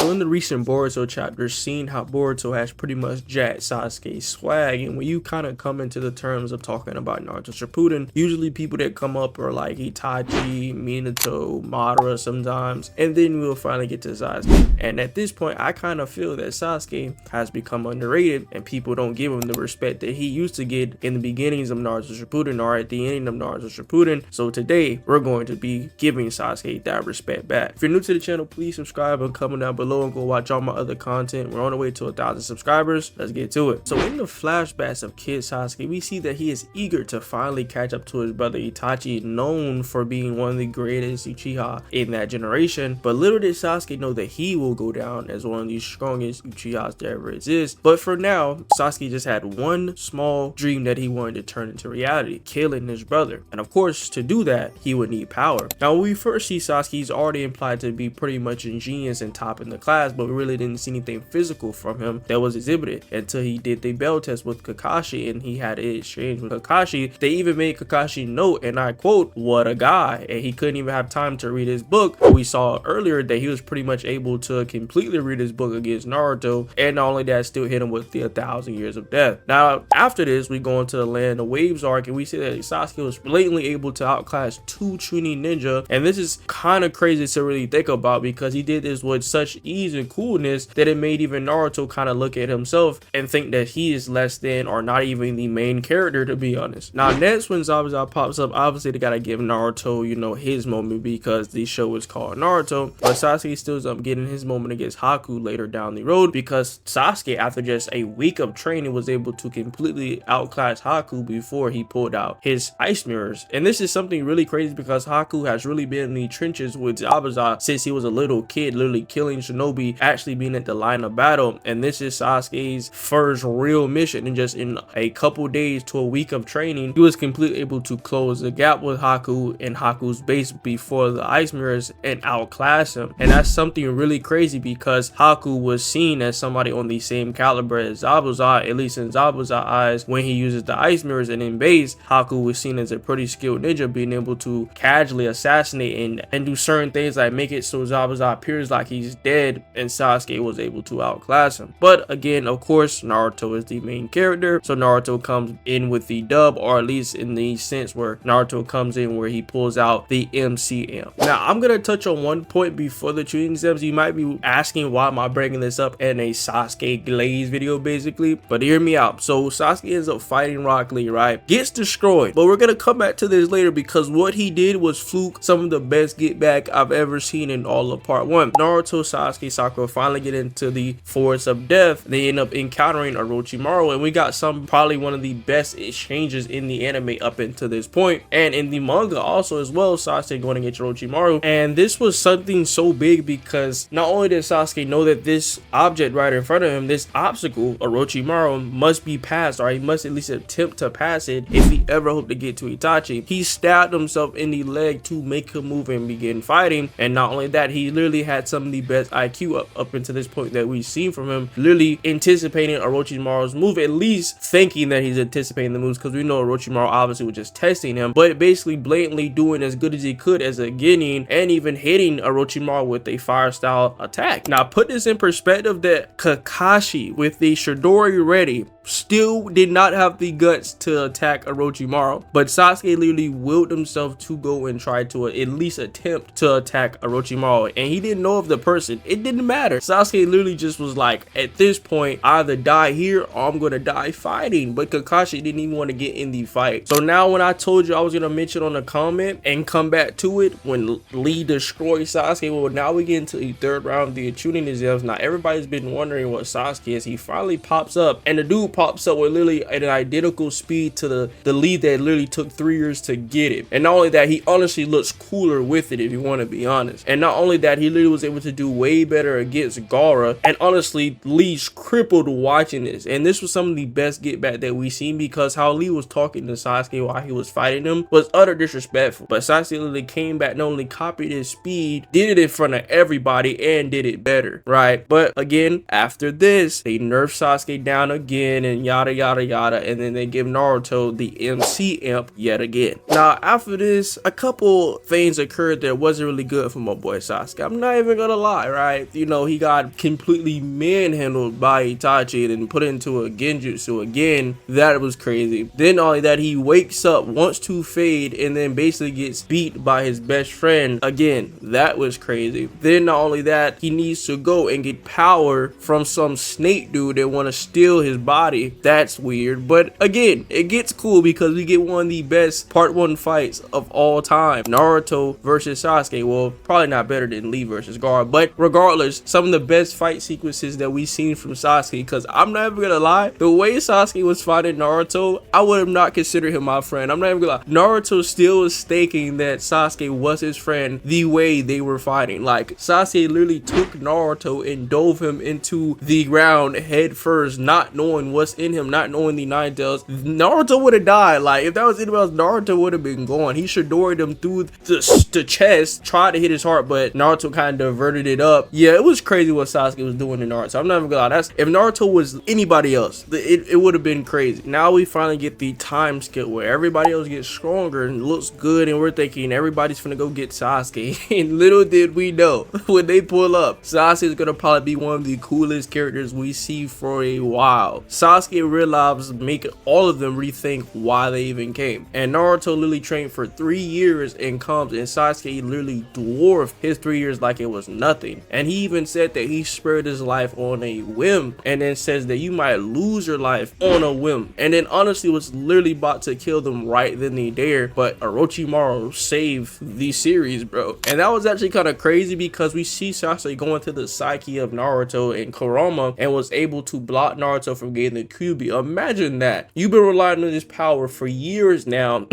So in the recent Boruto chapter, seeing how Boruto has pretty much jacked Sasuke's swag, and when you kind of come into the terms of talking about Naruto Shippuden, usually people that come up are like Itachi, Minato, Madara sometimes, and then we'll finally get to Sasuke. And at this point, I kind of feel that Sasuke has become underrated, and people don't give him the respect that he used to get in the beginnings of Naruto Shippuden or at the ending of Naruto Shippuden. So today, we're going to be giving Sasuke that respect back. If you're new to the channel, please subscribe and comment down below and go watch all my other content. We're on the way to 1,000 subscribers. Let's get to it. So in the flashbacks of Kid Sasuke, we see that he is eager to finally catch up to his brother Itachi, known for being one of the greatest Uchiha in that generation. But little did Sasuke know that he will go down as one of the strongest Uchihas that ever exist. But for now, Sasuke just had one small dream that he wanted to turn into reality, killing his brother. And of course, to do that, he would need power. Now, when we first see Sasuke, he's already implied to be pretty much ingenious and top in the class, but we really didn't see anything physical from him that was exhibited until he did the bell test with Kakashi and he had an exchange with Kakashi. They even made Kakashi note, and I quote, "What a guy," and he couldn't even have time to read his book. We saw earlier that he was pretty much able to completely read his book against Naruto, and not only that, still hit him with the 1,000 years of death. Now, after this, we go into the Land of Waves arc, and we see that Sasuke was blatantly able to outclass 2 Chunin ninja, and this is kind of crazy to really think about because he did this with such ease and coolness that it made even Naruto kind of look at himself and think that he is less than or not even the main character, to be honest. Now, next when Zabuza pops up, obviously they gotta give Naruto, you know, his moment because the show is called Naruto, but Sasuke still ends up getting his moment against Haku later down the road because Sasuke, after just a week of training, was able to completely outclass Haku before he pulled out his ice mirrors. And this is something really crazy because Haku has really been in the trenches with Zabuza since he was a little kid, literally killing shinobi, actually being at the line of battle. And this is Sasuke's first real mission, and just in a couple days to a week of training, he was completely able to close the gap with Haku in Haku's base before the ice mirrors and outclass him. And that's something really crazy because Haku was seen as somebody on the same caliber as Zabuza, at least in Zabuza's eyes, when he uses the ice mirrors. And in base, Haku was seen as a pretty skilled ninja, being able to casually assassinate and do certain things like make it so Zabuza appears like he's dead, and Sasuke was able to outclass him. But again, of course, Naruto is the main character, so Naruto comes in with the dub, or at least in the sense where Naruto comes in where he pulls out the MCM. Now, I'm gonna touch on one point before the Chunin exams. You might be asking why am I bringing this up in a Sasuke Glaze video, basically, but hear me out. So Sasuke ends up fighting Rock Lee, right? Gets destroyed, but we're gonna come back to this later because what he did was fluke some of the best get back I've ever seen in all of part 1. Naruto, Sasuke, Sakura finally get into the Forest of Death. They end up encountering Orochimaru, and we got probably one of the best exchanges in the anime up until this point, and in the manga also as well. Sasuke going against Orochimaru, and this was something so big because not only did Sasuke know that this object right in front of him, this obstacle, Orochimaru, must be passed, or he must at least attempt to pass it if he ever hoped to get to Itachi. He stabbed himself in the leg to make a move and begin fighting. And not only that, he literally had some of the best IQ up until this point that we've seen from him, literally anticipating Orochimaru's move, at least thinking that he's anticipating the moves, because we know Orochimaru obviously was just testing him, but basically blatantly doing as good as he could as a beginning, and even hitting Orochimaru with a fire style attack. Now put this in perspective that Kakashi with the Chidori ready still did not have the guts to attack Orochimaru, but Sasuke literally willed himself to go and try to at least attempt to attack Orochimaru, and he didn't know of the person. It didn't matter. Sasuke literally just was like, at this point, either die here or I'm gonna die fighting. But Kakashi didn't even want to get in the fight. So now when I told you I was gonna mention on the comment and come back to it when Lee destroyed Sasuke, well, now we get into the third round of the Chunin exams. Now everybody's been wondering what Sasuke is. He finally pops up, and the dude pops up with literally at an identical speed to the lead that literally took 3 years to get it. And not only that, he honestly looks cooler with it, if you want to be honest. And not only that, he literally was able to do way better against Gaara, and honestly Lee's crippled watching this. And this was some of the best get back that we seen, because how Lee was talking to Sasuke while he was fighting him was utter disrespectful. But Sasuke literally came back, not only copied his speed, did it in front of everybody, and did it better, right? But again, after this, they nerfed Sasuke down again, in and yada yada yada, and then they give Naruto the MC imp yet again. Now after this, a couple things occurred that wasn't really good for my boy Sasuke. I'm not even gonna lie, right? You know, he got completely manhandled by Itachi and put into a genjutsu again. That was crazy. Then only that, he wakes up, wants to fade, and then basically gets beat by his best friend again. That was crazy. Then not only that, he needs to go and get power from some snake dude that want to steal his body. That's weird, but again, it gets cool because we get one of the best part 1 fights of all time. Naruto versus Sasuke. Well, probably not better than Lee versus Gar, but regardless, some of the best fight sequences that we've seen from Sasuke, because I'm not even gonna lie, the way Sasuke was fighting Naruto, I would have not considered him my friend. I'm not even gonna lie. Naruto still was staking that Sasuke was his friend the way they were fighting. Like, Sasuke literally took Naruto and dove him into the ground head first, not knowing what's in him, not knowing the nine tails. Naruto would have died. Like, if that was anyone else, Naruto would have been gone. He Shidori'd him through the chest, tried to hit his heart, but Naruto kind of diverted it up. Yeah, it was crazy what Sasuke was doing to Naruto. I'm not even gonna lie. If Naruto was anybody else, it would have been crazy. Now we finally get the time skip where everybody else gets stronger and looks good, and we're thinking everybody's finna go get Sasuke. And little did we know, when they pull up, Sasuke is gonna probably be one of the coolest characters we see for a while. Sasuke realized make all of them rethink why they even came. And Naruto literally trained for 3 years and comes, and Sasuke literally dwarfed his 3 years like it was nothing. And he even said that he spared his life on a whim, and then says that you might lose your life on a whim. And then honestly was literally about to kill them right then and there, but Orochimaru saved the series, bro. And that was actually kind of crazy because we see Sasuke going to the psyche of Naruto and Kurama and was able to block Naruto from getting the Kyuubi. Imagine that. You've been relying on this power for years now,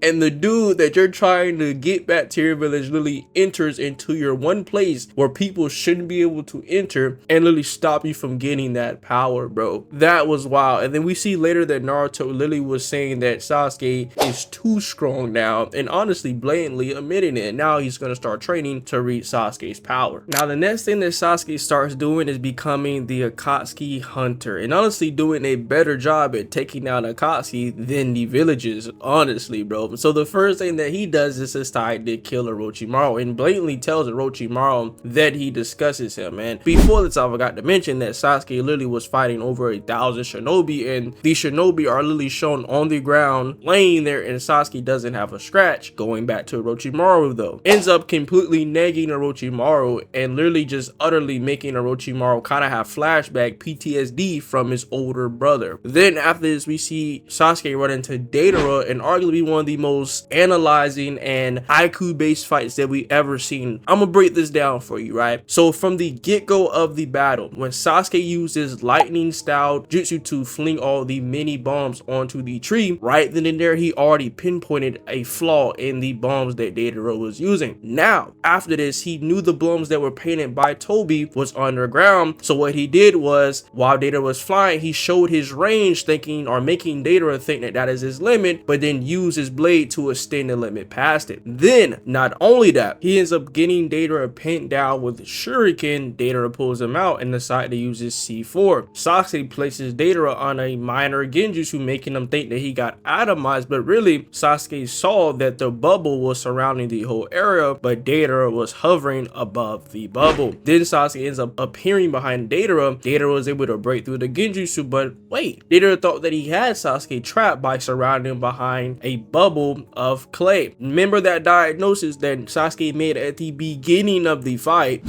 and the dude that you're trying to get back to your village literally enters into your one place where people shouldn't be able to enter and literally stop you from getting that power, bro. That was wild. And then we see later that Naruto literally was saying that Sasuke is too strong now, and honestly blatantly admitting it. Now he's going to start training to reach Sasuke's power. Now the next thing that Sasuke starts doing is becoming the Akatsuki hunter, and honestly doing a better job at taking down Akatsuki than the villages, honestly, bro. So the first thing that he does is decide to kill Orochimaru, and blatantly tells Orochimaru that he discusses him. And before this, I forgot to mention that Sasuke literally was fighting over 1,000 shinobi, and the shinobi are literally shown on the ground laying there, and Sasuke doesn't have a scratch. Going back to Orochimaru though, ends up completely negging Orochimaru and literally just utterly making Orochimaru kind of have flashback PTSD from his older brother. Then after this, we see Sasuke run into Deidara, and arguably one of the most analyzing and IQ based fights that we ever seen. I'm gonna break this down for you, right? So from the get-go of the battle, when Sasuke uses lightning style jutsu to fling all the mini bombs onto the tree, right then and there he already pinpointed a flaw in the bombs that Deidara was using. Now after this, he knew the bombs that were painted by Toby was underground, so what he did was, while Deidara was flying, he showed his range, thinking or making Deidara think that that is his limit, but then use his blade to extend the limit past it. Then not only that, he ends up getting Deidara pinned down with Shuriken. Deidara pulls him out and decides to use his C4. Sasuke places Deidara on a minor genjutsu, making him think that he got atomized, but really Sasuke saw that the bubble was surrounding the whole area, but Deidara was hovering above the bubble. Then Sasuke ends up appearing behind Deidara. Deidara was able to break through the genjutsu, but wait, Deidara thought that he had Sasuke trapped by surrounding him behind a bubble of clay. Remember that diagnosis that Sasuke made at the beginning of the fight?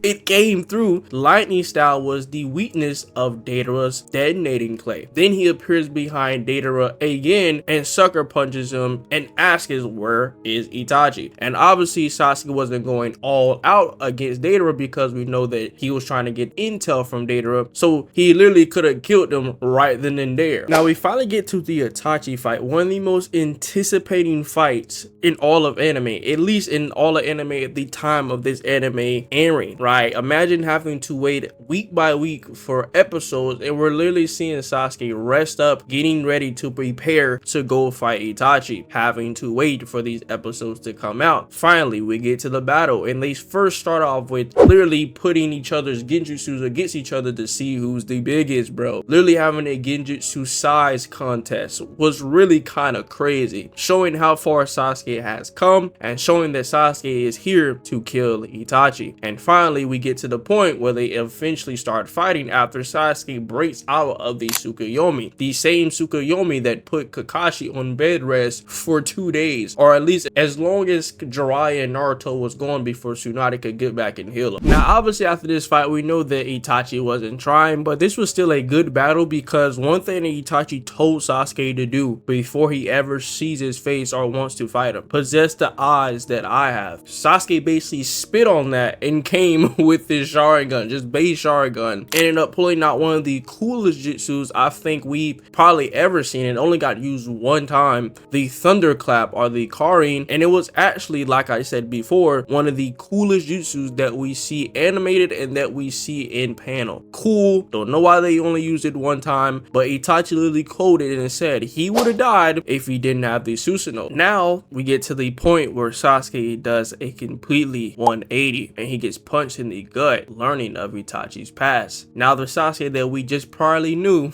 It came through. Lightning style was the weakness of Deidara's detonating clay. Then he appears behind Deidara again and sucker punches him and asks where is Itachi. And obviously Sasuke wasn't going all out against Deidara because we know that he was trying to get intel from Deidara, so he literally could have killed him right then and there. Now we finally get to the Itachi fight, one of the most anticipating fights in all of anime, at least in all of anime at the time of this anime airing, right? Imagine having to wait week by week for episodes, and we're literally seeing Sasuke rest up, getting ready to prepare to go fight Itachi, having to wait for these episodes to come out. Finally, we get to the battle, and they first start off with literally putting each other's genjutsus against each other to see who's the biggest, bro. Literally having a genjutsu size contest was really kind of crazy, showing how far Sasuke has come and showing that Sasuke is here to kill Itachi. And finally, we get to the point where they eventually start fighting after Sasuke breaks out of the Tsukuyomi, the same Tsukuyomi that put Kakashi on bed rest for 2 days, or at least as long as Jiraiya and Naruto was gone before Tsunade could get back and heal him. Now, obviously, after this fight, we know that Itachi wasn't trying, but this was still a good battle because one thing that Itachi told Sasuke to do before he ever sees his face or wants to fight him: possess the eyes that I have. Sasuke basically spit on that and came with his Sharingan, just base Sharingan, ended up pulling out one of the coolest jutsus I think we've probably ever seen. It only got used one time, the Thunderclap or the Karin, and it was actually, like I said before, one of the coolest jutsus that we see animated and that we see in panel. Cool, don't know why they only used it one time, but Itachi literally quoted and said he would have died if he didn't have the Susanoo. Now we get to the point where Sasuke does a completely 180 and he gets punched in the gut, learning of Itachi's past. Now the Sasuke that we just priorly knew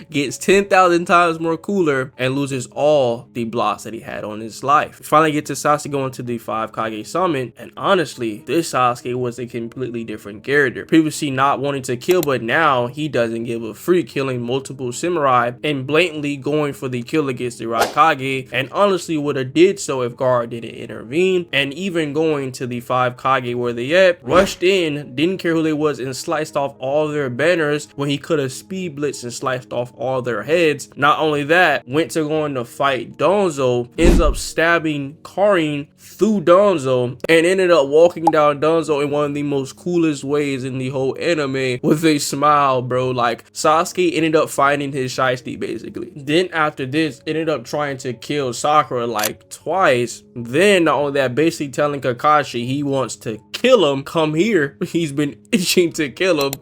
gets 10,000 times more cooler and loses all the blocks that he had on his life. We finally get to Sasuke going to the 5 Kage summon, and honestly, this Sasuke was a completely different character. Previously not wanting to kill, but now he doesn't give a freak, killing multiple samurai and blatantly going for the kill against the Raikage, and honestly would have did so if Gaara didn't intervene. And even going to the 5 Kage where they at, rushed in, didn't care who they was, and sliced off all their banners when he could have speed blitzed and sliced off all their heads. Not only that, went to going to fight Donzo, ends up stabbing Karin through Donzo, and ended up walking down Donzo in one of the most coolest ways in the whole anime with a smile, bro. Like, Sasuke ended up finding his shiesty basically. Then after this, ended up trying to kill Sakura like twice. Then not only that, basically telling Kakashi he wants to kill him, come here, he's been itching to kill him.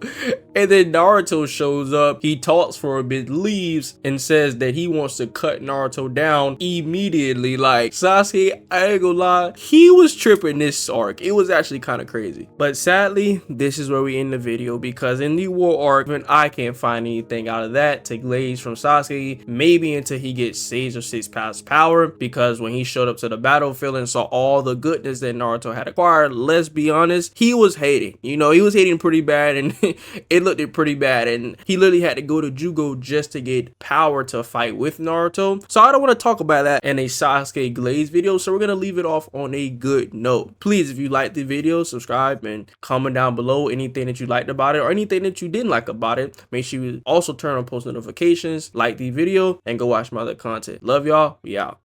And then Naruto shows up, he talks for a bit, leaves, and says that he wants to cut Naruto down immediately. Like, Sasuke, I ain't gonna lie, he was tripping this arc. It was actually kind of crazy. But sadly, this is where we end the video, because in the war arc, when I can't find anything out of that to glaze from Sasuke, maybe until he gets Sage of 6 Paths power, because when he showed up to the battlefield and saw all the goodness that Naruto had acquired, let's be honest, he was hating. You know, he was hating pretty bad, and it looked pretty bad, and he literally had to go to Jugo just to get power to fight with Naruto. So I don't want to talk about that in a Sasuke glaze video, so we're gonna leave it off on a good note. Please, if you liked the video, subscribe and comment down below anything that you liked about it or anything that you didn't like about it. Make sure you also turn on post notifications, like the video, and go watch my other content. Love y'all. We out.